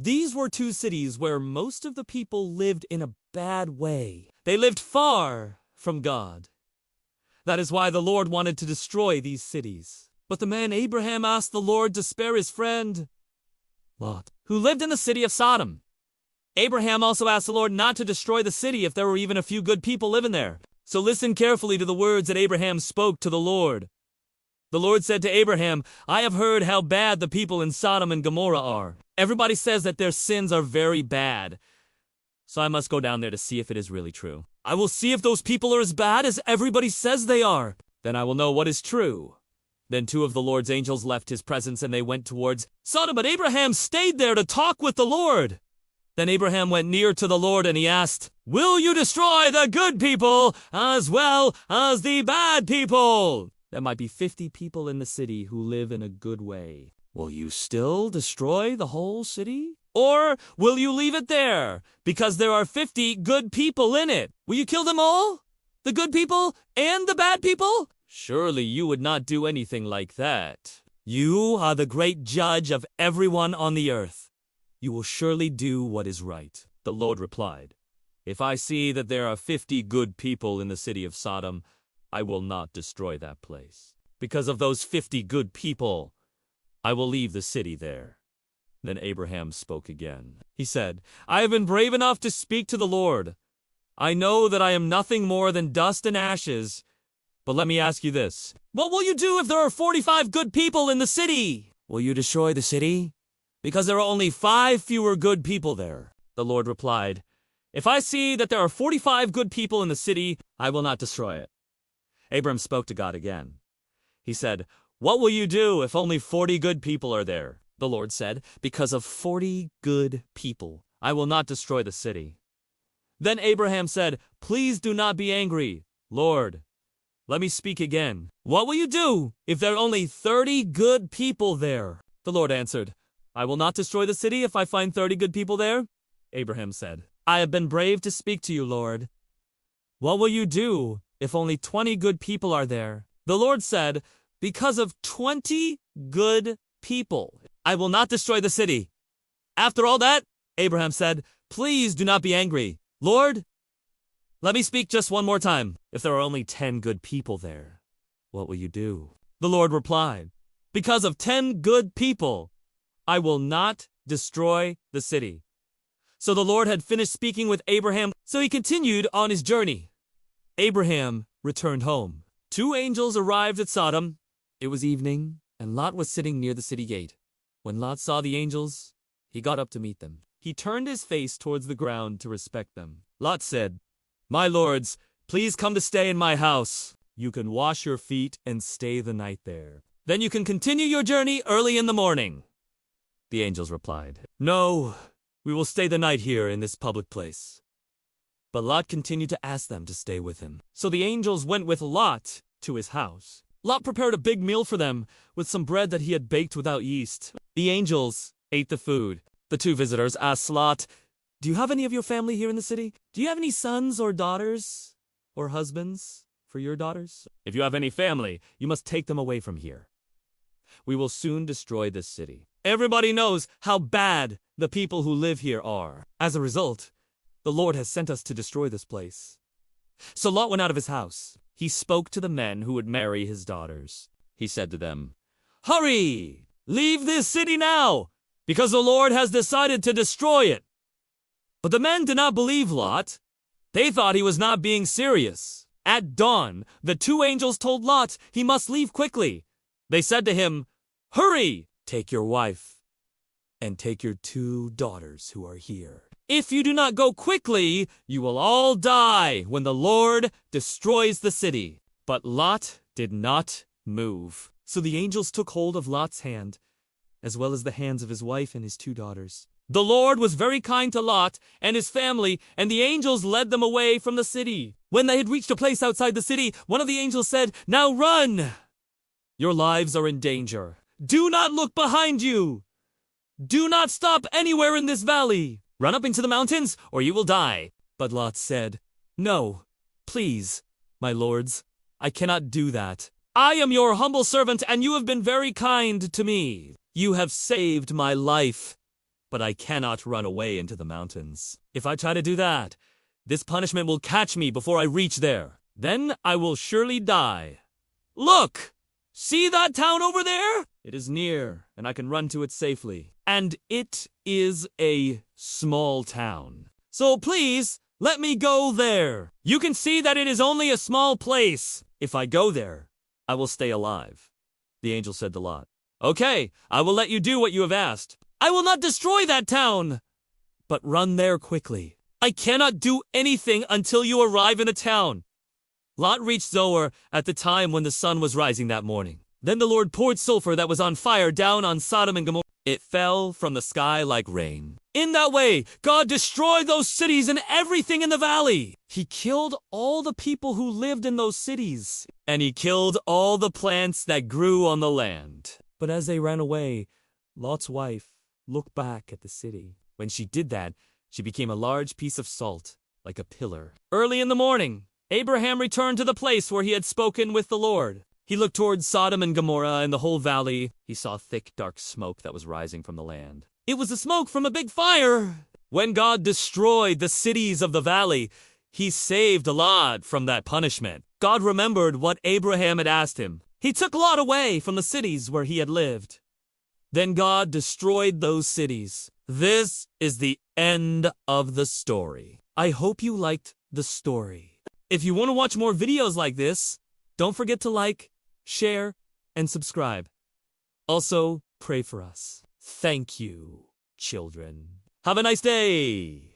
These were two cities where most of the people lived in a bad way. They lived far from God. That is why the Lord wanted to destroy these cities. But the man Abraham asked the Lord to spare his friend Lot, who lived in the city of Sodom. Abraham also asked the Lord not to destroy the city if there were even a few good people living there. So listen carefully to the words that Abraham spoke to the Lord. The Lord said to Abraham, I have heard how bad the people in Sodom and Gomorrah are. Everybody says that their sins are very bad. So I must go down there to see if it is really true. I will see if those people are as bad as everybody says they are. Then I will know what is true. Then two of the Lord's angels left his presence and they went towards Sodom, but Abraham stayed there to talk with the Lord. Then Abraham went near to the Lord and he asked, Will you destroy the good people as well as the bad people? There might be 50 people in the city who live in a good way. Will you still destroy the whole city? Or will you leave it there because there are 50 good people in it? Will you kill them all? The good people and the bad people? Surely you would not do anything like that. You are the great judge of everyone on the earth. You will surely do what is right. The Lord replied, If I see that there are 50 good people in the city of Sodom, I will not destroy that place. Because of those 50 good people, I will leave the city there. Then Abraham spoke again. He said, I have been brave enough to speak to the Lord. I know that I am nothing more than dust and ashes. But let me ask you this. What will you do if there are 45 good people in the city? Will you destroy the city? Because there are only 5 fewer good people there. The Lord replied, If I see that there are 45 good people in the city, I will not destroy it. Abram spoke to God again. He said, What will you do if only 40 good people are there? The Lord said, Because of 40 good people, I will not destroy the city. Then Abraham said, Please do not be angry, Lord. Let me speak again. What will you do if there are only 30 good people there? The Lord answered, I will not destroy the city if I find 30 good people there. Abraham said, I have been brave to speak to you, Lord. What will you do if only 20 good people are there? The Lord said, Because of 20 good people, I will not destroy the city. After all that, Abraham said, Please do not be angry, Lord. Let me speak just one more time. If there are only 10 good people there, what will you do? The Lord replied, Because of 10 good people, I will not destroy the city. So the Lord had finished speaking with Abraham, so he continued on his journey. Abraham returned home. 2 angels arrived at Sodom. It was evening, and Lot was sitting near the city gate. When Lot saw the angels, he got up to meet them. He turned his face towards the ground to respect them. Lot said, My lords, please come to stay in my house. You can wash your feet and stay the night there. Then you can continue your journey early in the morning. The angels replied, No, we will stay the night here in this public place. But Lot continued to ask them to stay with him. So the angels went with Lot to his house. Lot prepared a big meal for them with some bread that he had baked without yeast. The angels ate the food. The 2 visitors asked Lot, Do you have any of your family here in the city? Do you have any sons or daughters or husbands for your daughters? If you have any family, you must take them away from here. We will soon destroy this city. Everybody knows how bad the people who live here are. As a result, the Lord has sent us to destroy this place. So Lot went out of his house. He spoke to the men who would marry his daughters. He said to them, Hurry! Leave this city now, because the Lord has decided to destroy it. But the men did not believe Lot. They thought he was not being serious. At dawn, the 2 angels told Lot he must leave quickly. They said to him, Hurry! Take your wife and take your 2 daughters who are here. If you do not go quickly, you will all die when the Lord destroys the city. But Lot did not move. So the angels took hold of Lot's hand, as well as the hands of his wife and his 2 daughters. The Lord was very kind to Lot and his family, and the angels led them away from the city. When they had reached a place outside the city, one of the angels said, Now run! Your lives are in danger. Do not look behind you. Do not stop anywhere in this valley. Run up into the mountains, or you will die. But Lot said, No, please, my lords, I cannot do that. I am your humble servant, and you have been very kind to me. You have saved my life. but I cannot run away into the mountains. If I try to do that, this punishment will catch me before I reach there. Then I will surely die. Look! See that town over there? It is near, and I can run to it safely. And it is a small town. So please, let me go there. You can see that it is only a small place. If I go there, I will stay alive. The angel said to Lot, Okay, I will let you do what you have asked. I will not destroy that town, but run there quickly. I cannot do anything until you arrive in the town. Lot reached Zoar at the time when the sun was rising that morning. Then the Lord poured sulfur that was on fire down on Sodom and Gomorrah. It fell from the sky like rain. In that way, God destroyed those cities and everything in the valley. He killed all the people who lived in those cities, and he killed all the plants that grew on the land. But as they ran away, Lot's wife looked back at the city. When she did that, she became a large piece of salt, like a pillar. Early in the morning, Abraham returned to the place where he had spoken with the Lord. He looked towards Sodom and Gomorrah and the whole valley. He saw thick, dark smoke that was rising from the land. It was the smoke from a big fire. When God destroyed the cities of the valley, he saved Lot from that punishment. God remembered what Abraham had asked him. He took Lot away from the cities where he had lived. Then God destroyed those cities. This is the end of the story. I hope you liked the story. If you want to watch more videos like this, don't forget to like, share, and subscribe. Also, pray for us. Thank you, children. Have a nice day.